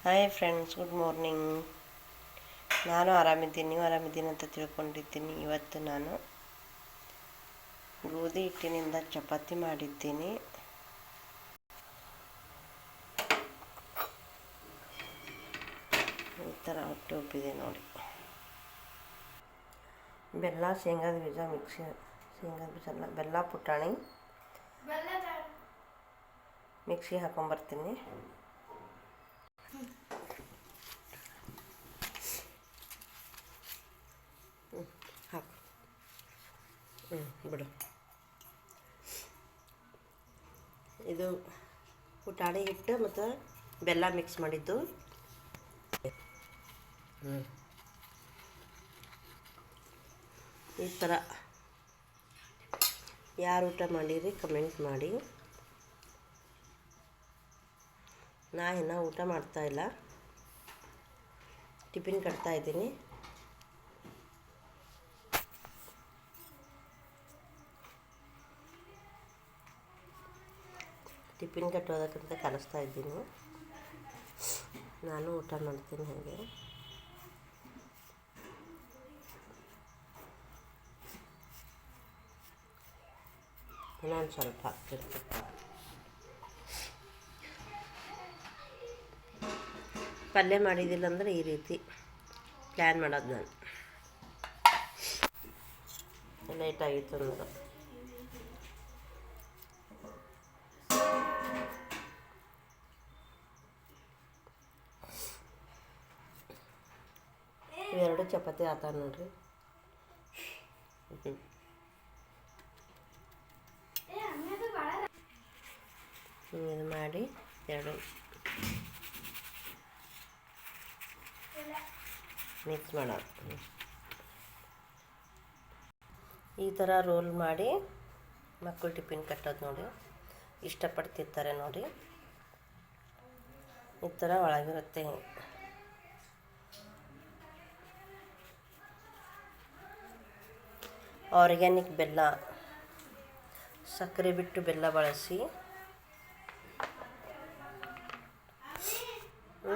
Hi friends, good morning. ನಾನು ಆರಾಮಿದ್ದೀನಿ, ನೀವು ಆರಾಮಿದ್ದೀನಿ ಅಂತ ತಿಳ್ಕೊಂಡಿದ್ದೀನಿ. ಇವತ್ತು ನಾನು ಗೋಧಿ ಹಿಟ್ಟಿನಿಂದ ಚಪಾತಿ ಮಾಡಿದ್ದೀನಿ. ಈ ಥರ ಹೊಟ್ಟೆ ಉಬ್ಬಿದೆ ನೋಡಿ. ಬೆಲ್ಲ, ಶೇಂಗಾದ ಬೀಜ ಶೇಂಗಾದ ಬೀಜ ಅಲ್ಲ, ಬೆಲ್ಲ, ಪುಟಾಣಿ ಮಿಕ್ಸಿ ಹಾಕೊಂಬರ್ತೀನಿ. ಹಾಕು. ಬಿಡು. ಇದು ಪುಟಾಣಿ ಹಿಟ್ಟು ಮತ್ತು ಬೆಲ್ಲ ಮಿಕ್ಸ್ ಮಾಡಿದ್ದು. ಈ ಥರ ಯಾರು ಊಟ ಮಾಡಿರಿ ಕಮೆಂಟ್ ಮಾಡಿ. ನಾ ಇನ್ನೂ ಊಟ ಮಾಡ್ತಾಯಿಲ್ಲ, ಟಿಫಿನ್ ಕಟ್ತಾಯಿದ್ದೀನಿ. ಟಿಫಿನ್ ಕಟ್ಟೋದಕ್ಕಂತ ಕಲಿಸ್ತಾ ಇದ್ದೀನಿ. ನಾನು ಊಟ ಮಾಡ್ತೀನಿ ಹಾಗೆ. ಇನ್ನೊಂದು ಸ್ವಲ್ಪ ಹಾಕ್ತಿರ್ತೀನಿ. ಪಲ್ಯ ಮಾಡಿದ್ದಿಲ್ಲ ಅಂದರೆ ಈ ರೀತಿ ಪ್ಲ್ಯಾನ್ ಮಾಡೋದು ನಾನು. ಲೇಟಾಗಿತ್ತು ಅಂದ್ರೆ ಇವೆರಡು ಚಪಾತಿ ಆತ ನೋಡ್ರಿ. ಇದು ಮಾಡಿ ಎರಡು ಮಿಕ್ಸ್ ಮಾಡೋದು. ಈ ಥರ ರೋಲ್ ಮಾಡಿ ಮಕ್ಕಳು ಟಿಫಿನ್ ಕಟ್ಟೋದು ನೋಡಿ. ಇಷ್ಟಪಡ್ತಿರ್ತಾರೆ ನೋಡಿ. ಈ ಥರ ಒಳಗಿರುತ್ತೆ. ಆರ್ಗ್ಯಾನಿಕ್ ಬೆಲ್ಲ, ಸಕ್ಕರೆ ಬಿಟ್ಟು ಬೆಲ್ಲ ಬಳಸಿ